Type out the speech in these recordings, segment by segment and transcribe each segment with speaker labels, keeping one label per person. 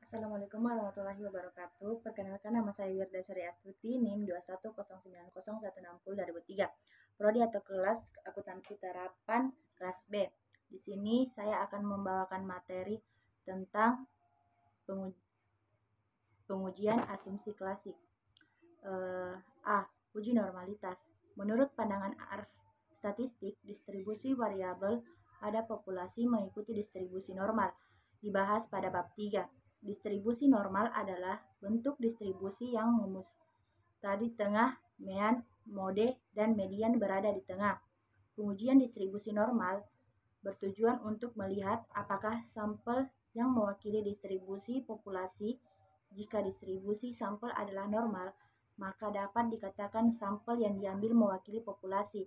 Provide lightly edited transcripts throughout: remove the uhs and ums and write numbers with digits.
Speaker 1: Assalamualaikum warahmatullahi wabarakatuh. Perkenalkan, nama saya Wirdasari Astuti, NIM 21090160160 Prodi atau kelas akuntansi terapan kelas B. Di sini saya akan membawakan materi tentang pengujian asumsi klasik. A. Uji normalitas. Menurut pandangan statistik, distribusi variabel pada populasi mengikuti distribusi normal. Dibahas pada bab 3. Distribusi normal adalah bentuk distribusi yang memusta di tengah, mean, mode, dan median berada di tengah. Pengujian distribusi normal bertujuan untuk melihat apakah sampel yang mewakili distribusi populasi. Jika distribusi sampel adalah normal, maka dapat dikatakan sampel yang diambil mewakili populasi.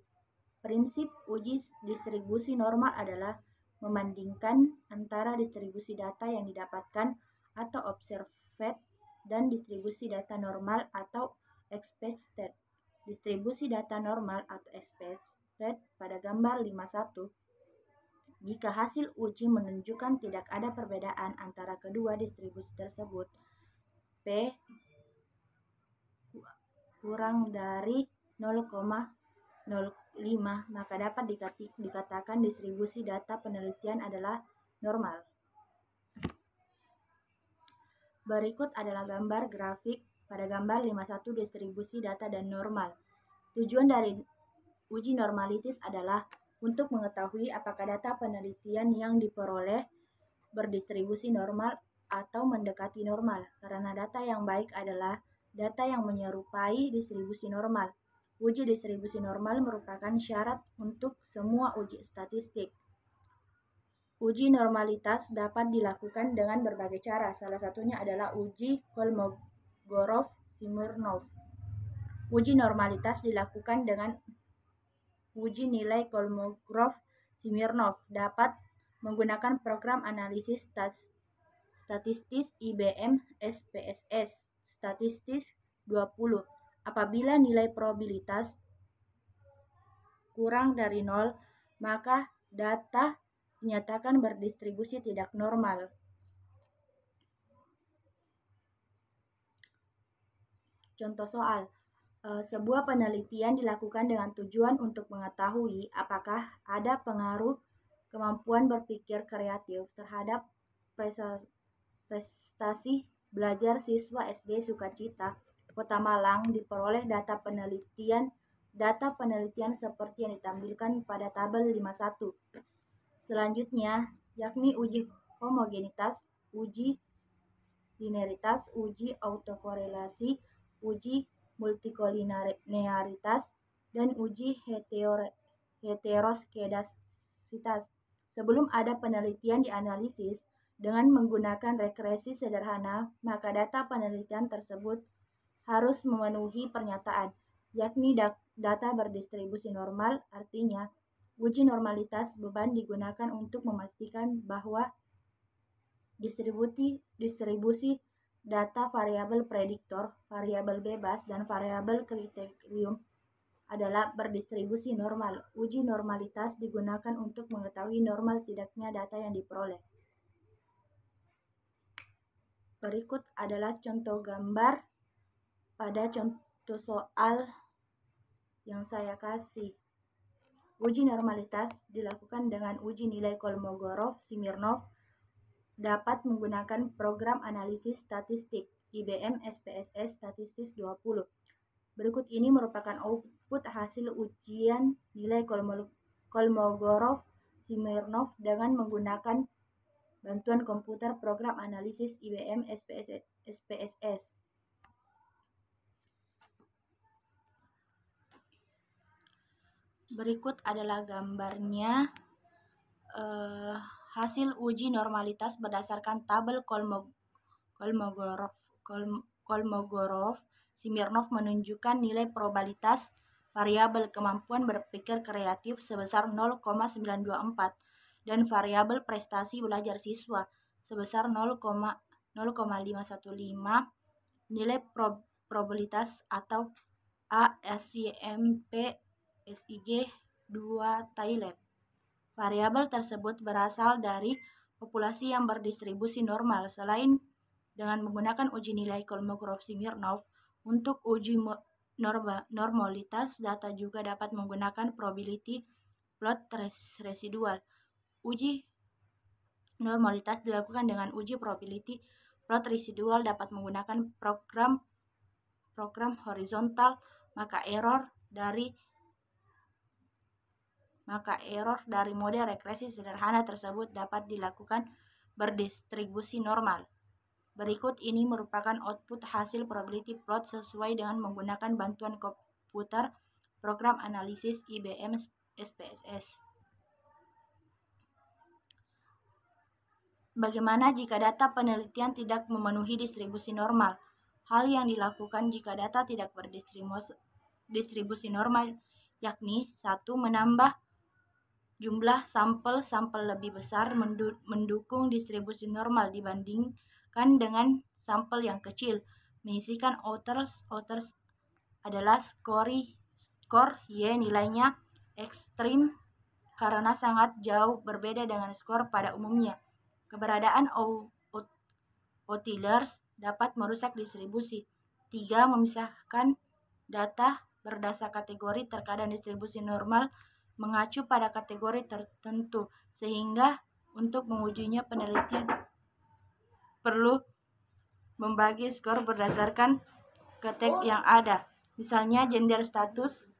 Speaker 1: Prinsip uji distribusi normal adalah membandingkan antara distribusi data yang didapatkan atau observed dan distribusi data normal atau expected. Distribusi data normal atau expected pada gambar 51. Jika hasil uji menunjukkan tidak ada perbedaan antara kedua distribusi tersebut, P kurang dari 0,05, maka dapat dikatakan distribusi data penelitian adalah normal. Berikut adalah gambar grafik pada gambar 51 distribusi data dan normal. Tujuan dari uji normalitas adalah untuk mengetahui apakah data penelitian yang diperoleh berdistribusi normal atau mendekati normal, karena data yang baik adalah data yang menyerupai distribusi normal. Uji distribusi normal merupakan syarat untuk semua uji statistik. Uji normalitas dapat dilakukan dengan berbagai cara. Salah satunya adalah uji Kolmogorov-Smirnov. Uji normalitas dilakukan dengan uji nilai Kolmogorov-Smirnov dapat menggunakan program analisis statistis IBM SPSS statistis 20. Apabila nilai probabilitas kurang dari 0, maka data dinyatakan berdistribusi tidak normal. Contoh soal. Sebuah penelitian dilakukan dengan tujuan untuk mengetahui apakah ada pengaruh kemampuan berpikir kreatif terhadap prestasi belajar siswa SD Sukacita, Kota Malang. Diperoleh data penelitian seperti yang ditampilkan pada tabel 51. Selanjutnya, yakni uji homogenitas, uji linearitas, uji autokorelasi, uji multikolinearitas, dan uji heteroskedasitas. Sebelum ada penelitian dianalisis dengan menggunakan regresi sederhana, maka data penelitian tersebut harus memenuhi pernyataan, yakni data berdistribusi normal. Artinya, uji normalitas beban digunakan untuk memastikan bahwa distribusi data variabel prediktor, variabel bebas, dan variabel kriterium adalah berdistribusi normal. Uji normalitas digunakan untuk mengetahui normal tidaknya data yang diperoleh. Berikut adalah contoh gambar pada contoh soal yang saya kasih. Uji normalitas dilakukan dengan uji nilai Kolmogorov-Smirnov dapat menggunakan program analisis statistik IBM SPSS statistis 20. Berikut ini merupakan output hasil ujian nilai Kolmogorov-Smirnov dengan menggunakan bantuan komputer program analisis IBM SPSS. Berikut adalah gambarnya. Hasil uji normalitas berdasarkan tabel Kolmogorov-Smirnov menunjukkan nilai probabilitas variabel kemampuan berpikir kreatif sebesar 0,924 dan variabel prestasi belajar siswa sebesar 0,515. Nilai probabilitas atau ASIMP SIG 2 Thailand. Variabel tersebut berasal dari populasi yang berdistribusi normal. Selain dengan menggunakan uji nilai Kolmogorov-Smirnov. Untuk uji normalitas data juga dapat menggunakan probability plot residual. Uji normalitas dilakukan dengan uji probability plot residual dapat menggunakan program horizontal, maka error dari model regresi sederhana tersebut dapat dilakukan berdistribusi normal. Berikut ini merupakan output hasil probability plot sesuai dengan menggunakan bantuan komputer program analisis IBM SPSS. Bagaimana jika data penelitian tidak memenuhi distribusi normal? Hal yang dilakukan jika data tidak berdistribusi normal yakni 1. Menambah jumlah sampel lebih besar mendukung distribusi normal dibandingkan dengan sampel yang kecil. Menyisihkan outliers adalah skor Y nilainya ekstrim karena sangat jauh berbeda dengan skor pada umumnya. Keberadaan outliers dapat merusak distribusi. 3. Memisahkan data berdasar kategori. Terkadang distribusi normal mengacu pada kategori tertentu, sehingga untuk mengujinya penelitian perlu membagi skor berdasarkan tag yang ada, misalnya gender status.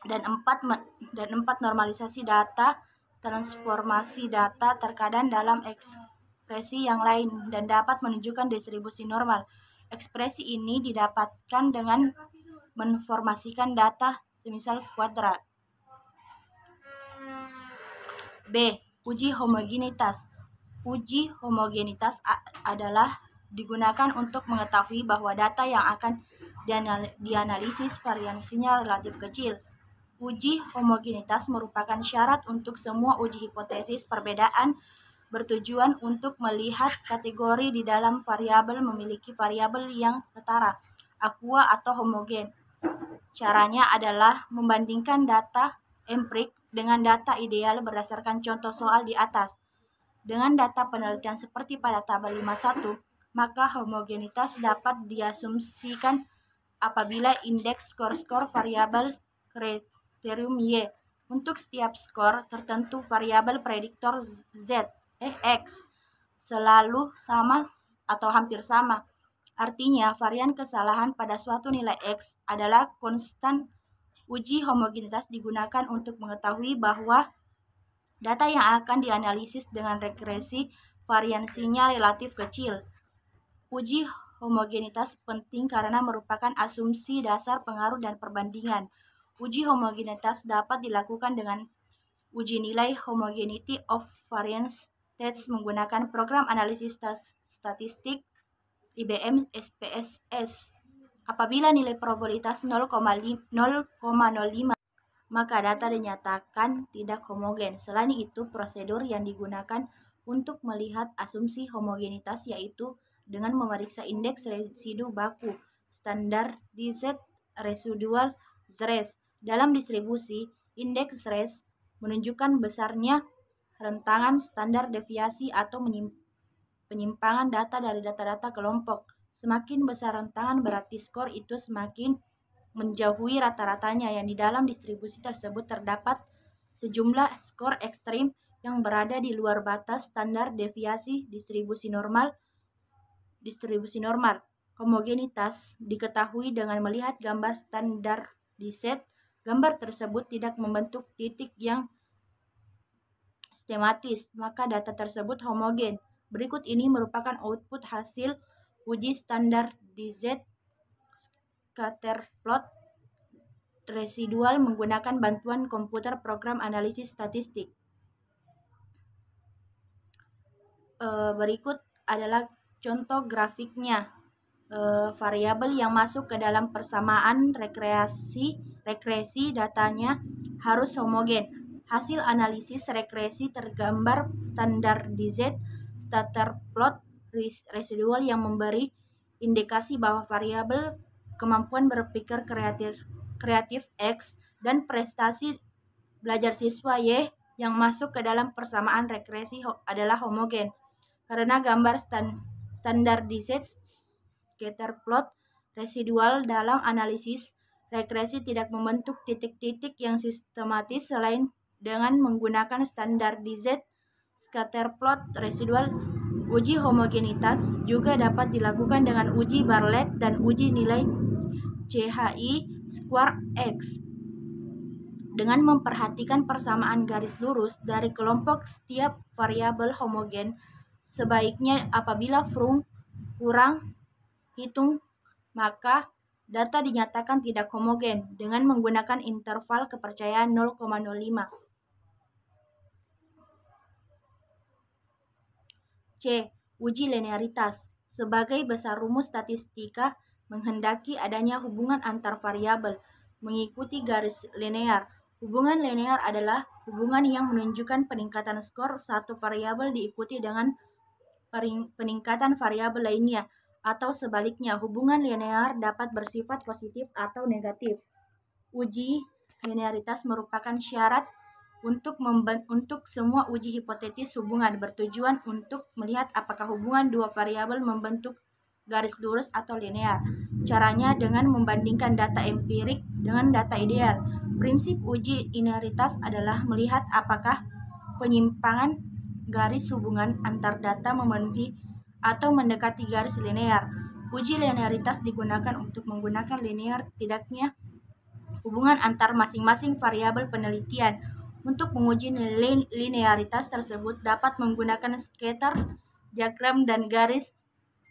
Speaker 1: Dan 4 normalisasi data, transformasi data terkadang dalam ekspresi yang lain dan dapat menunjukkan distribusi normal. Ekspresi ini didapatkan dengan menformasikan data semisal kuadrat. B. Uji homogenitas. Uji homogenitas adalah digunakan untuk mengetahui bahwa data yang akan dianalisis variansinya relatif kecil. Uji homogenitas merupakan syarat untuk semua uji hipotesis perbedaan bertujuan untuk melihat kategori di dalam variabel memiliki variabel yang setara, aqua atau homogen. Caranya adalah membandingkan data empirik dengan data ideal berdasarkan contoh soal di atas. Dengan data penelitian seperti pada tabel 51, maka homogenitas dapat diasumsikan apabila indeks skor variabel kriterium Y untuk setiap skor tertentu variabel prediktor X selalu sama atau hampir sama. Artinya, varian kesalahan pada suatu nilai X adalah konstan. Uji homogenitas digunakan untuk mengetahui bahwa data yang akan dianalisis dengan regresi variansinya relatif kecil. Uji homogenitas penting karena merupakan asumsi dasar pengaruh dan perbandingan. Uji homogenitas dapat dilakukan dengan uji nilai homogeneity of variance tests menggunakan program analisis statistik IBM SPSS. Apabila nilai probabilitas 0,05, maka data dinyatakan tidak homogen. Selain itu, prosedur yang digunakan untuk melihat asumsi homogenitas yaitu dengan memeriksa indeks residu baku, standardized residual threshold. Dalam distribusi, indeks threshold menunjukkan besarnya rentangan standar deviasi atau penyimpangan data dari data-data kelompok. Semakin besar rentangan berarti skor itu semakin menjauhi rata-ratanya, yang di dalam distribusi tersebut terdapat sejumlah skor ekstrim yang berada di luar batas standar deviasi distribusi normal. Homogenitas diketahui dengan melihat gambar standardized. Gambar tersebut tidak membentuk titik yang skematis, maka data tersebut homogen. Berikut ini merupakan output hasil uji standardized scatterplot residual menggunakan bantuan komputer program analisis statistik. Berikut adalah contoh grafiknya. Variabel yang masuk ke dalam persamaan regresi datanya harus homogen. Hasil analisis regresi tergambar standardized scatterplot residual yang memberi indikasi bahwa variabel kemampuan berpikir kreatif X dan prestasi belajar siswa Y yang masuk ke dalam persamaan regresi adalah homogen. Karena gambar Standardized scatter plot residual dalam analisis regresi tidak membentuk titik-titik yang sistematis selain dengan menggunakan standardized scatter plot residual. Uji homogenitas juga dapat dilakukan dengan uji Bartlett dan uji nilai CHI square X dengan memperhatikan persamaan garis lurus dari kelompok setiap variabel homogen. Sebaiknya apabila kurang hitung, maka data dinyatakan tidak homogen dengan menggunakan interval kepercayaan 0,05. C. Uji linearitas. Sebagai besar rumus statistika menghendaki adanya hubungan antar variabel mengikuti garis linear. Hubungan linear adalah hubungan yang menunjukkan peningkatan skor satu variabel diikuti dengan peningkatan variabel lainnya, atau sebaliknya. Hubungan linear dapat bersifat positif atau negatif. Uji linearitas merupakan syarat untuk semua uji hipotetis hubungan, bertujuan untuk melihat apakah hubungan dua variabel membentuk garis lurus atau linear. Caranya dengan membandingkan data empirik dengan data ideal. Prinsip uji linearitas adalah melihat apakah penyimpangan garis hubungan antar data memenuhi atau mendekati garis linear. Uji linearitas digunakan untuk menggunakan linear tidaknya hubungan antar masing-masing variabel penelitian. Untuk menguji linearitas tersebut dapat menggunakan scatter diagram dan garis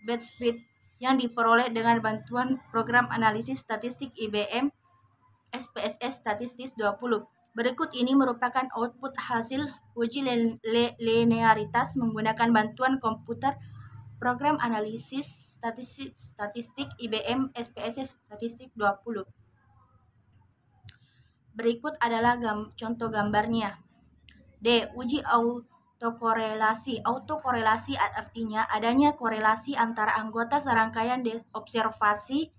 Speaker 1: Bedford yang diperoleh dengan bantuan program analisis statistik IBM SPSS Statistics 20. Berikut ini merupakan output hasil uji linearitas menggunakan bantuan komputer program analisis statistik IBM SPSS Statistics 20. Berikut adalah contoh gambarnya. D. Uji autokorelasi. Autokorelasi artinya adanya korelasi antara anggota serangkaian observasi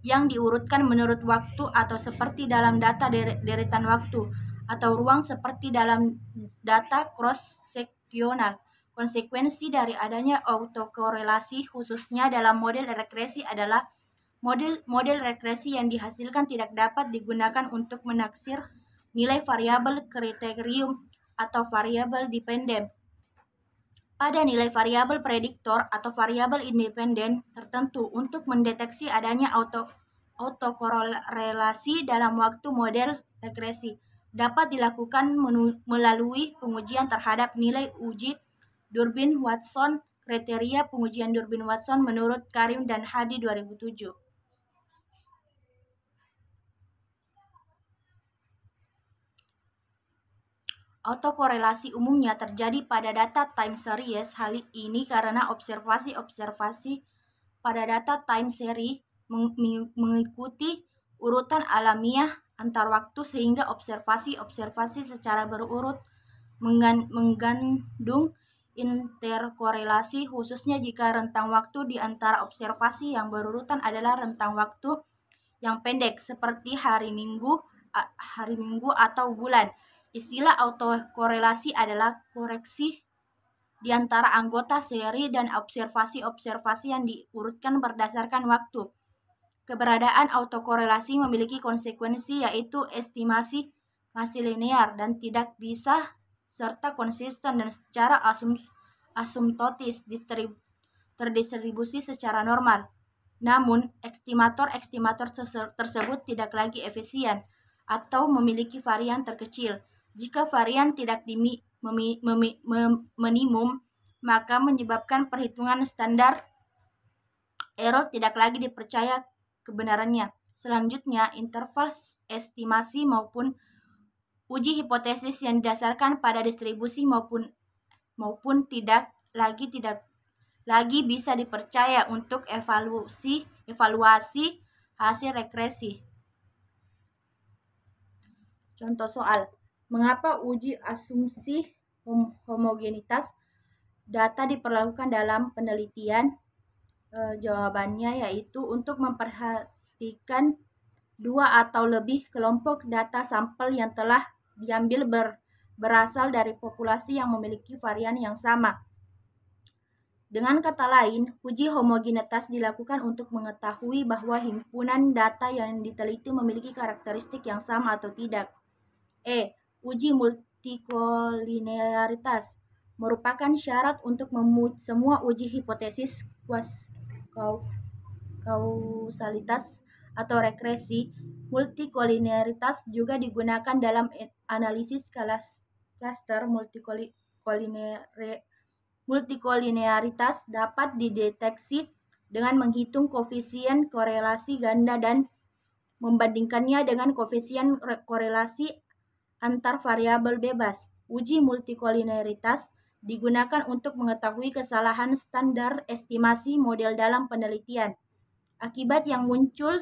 Speaker 1: yang diurutkan menurut waktu atau seperti dalam data deretan waktu, atau ruang seperti dalam data cross-seksional. Konsekuensi dari adanya autokorelasi khususnya dalam model regresi adalah model regresi yang dihasilkan tidak dapat digunakan untuk menaksir nilai variabel kriterium atau variabel dependen pada nilai variabel prediktor atau variabel independen tertentu. Untuk mendeteksi adanya autokorelasi dalam waktu model regresi dapat dilakukan melalui pengujian terhadap nilai uji Durbin-Watson. Kriteria pengujian Durbin-Watson menurut Karim dan Hadi 2007. Autokorelasi umumnya terjadi pada data time series. Hal ini karena observasi-observasi pada data time series mengikuti urutan alamiah antar waktu, sehingga observasi-observasi secara berurut mengandung interkorelasi, khususnya jika rentang waktu di antara observasi yang berurutan adalah rentang waktu yang pendek, seperti hari Minggu atau bulan. Istilah autokorelasi adalah koreksi di antara anggota seri dan observasi-observasi yang diurutkan berdasarkan waktu. Keberadaan autokorelasi memiliki konsekuensi, yaitu estimasi masih linear dan tidak bisa serta konsisten dan secara asymptotis terdistribusi secara normal. Namun, estimator tersebut tidak lagi efisien atau memiliki varian terkecil. Jika varian tidak minimum, maka menyebabkan perhitungan standar error tidak lagi dipercaya kebenarannya. Selanjutnya, interval estimasi maupun uji hipotesis yang didasarkan pada distribusi maupun tidak lagi bisa dipercaya untuk evaluasi hasil regresi. Contoh soal. Mengapa uji asumsi homogenitas data diperlakukan dalam penelitian? Jawabannya yaitu untuk memperhatikan dua atau lebih kelompok data sampel yang telah diambil berasal dari populasi yang memiliki varian yang sama. Dengan kata lain, uji homogenitas dilakukan untuk mengetahui bahwa himpunan data yang diteliti memiliki karakteristik yang sama atau tidak. Uji multikolinearitas merupakan syarat untuk semua uji hipotesis kausalitas atau regresi. Multikolinearitas juga digunakan dalam analisis klaster. Multikolinearitas dapat dideteksi dengan menghitung koefisien korelasi ganda dan membandingkannya dengan koefisien korelasi antar variabel bebas. Uji multikolinearitas digunakan untuk mengetahui kesalahan standar estimasi model dalam penelitian. Akibat yang muncul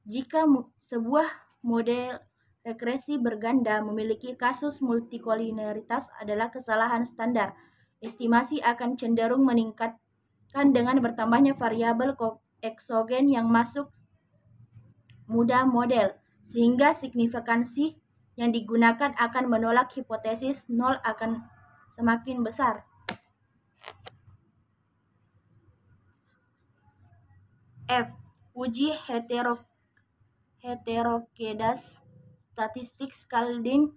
Speaker 1: jika sebuah model regresi berganda memiliki kasus multikolinearitas adalah kesalahan standar. Estimasi akan cenderung meningkatkan dengan bertambahnya variabel eksogen yang masuk mudah model, sehingga signifikansi yang digunakan akan menolak hipotesis nol akan semakin besar. Uji heterogeneous statistic Scalding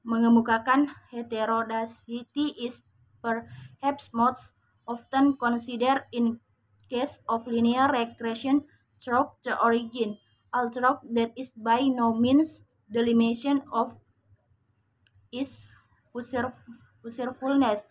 Speaker 1: mengemukakan heterodacity is perhaps most often considered in case of linear regression through the origin, although that is by no means the limitation of its usefulness.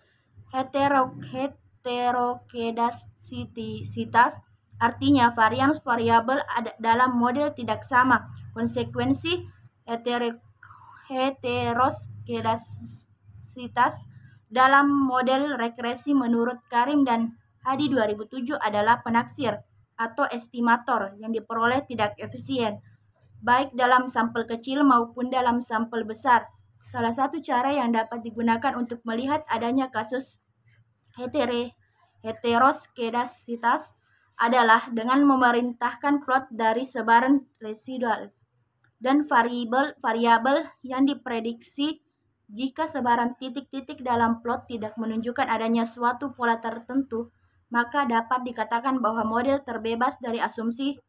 Speaker 1: Heterogeneisitas artinya variabel dalam model tidak sama. Konsekuensi heterogeneisitas dalam model regresi menurut Karim dan Hadi 2007 adalah penaksir atau estimator yang diperoleh tidak efisien, baik dalam sampel kecil maupun dalam sampel besar. Salah satu cara yang dapat digunakan untuk melihat adanya kasus heterogeneisitas adalah dengan memerintahkan plot dari sebaran residual dan variabel yang diprediksi. Jika sebaran titik-titik dalam plot tidak menunjukkan adanya suatu pola tertentu, maka dapat dikatakan bahwa model terbebas dari asumsi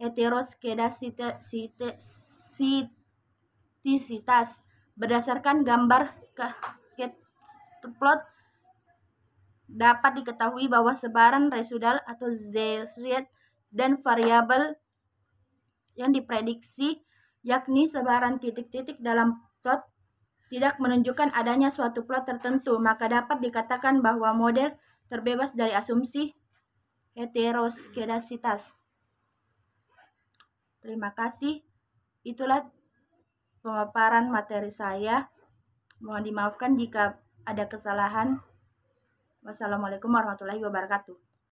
Speaker 1: heterogeneisitas. Berdasarkan gambar sketplot, dapat diketahui bahwa sebaran residual atau z dan variabel yang diprediksi, yakni sebaran titik-titik dalam plot, tidak menunjukkan adanya suatu plot tertentu, maka dapat dikatakan bahwa model terbebas dari asumsi heterogeneisitas. Terima kasih. Itulah pemaparan materi saya. Mohon dimaafkan jika ada kesalahan. Wassalamualaikum warahmatullahi wabarakatuh.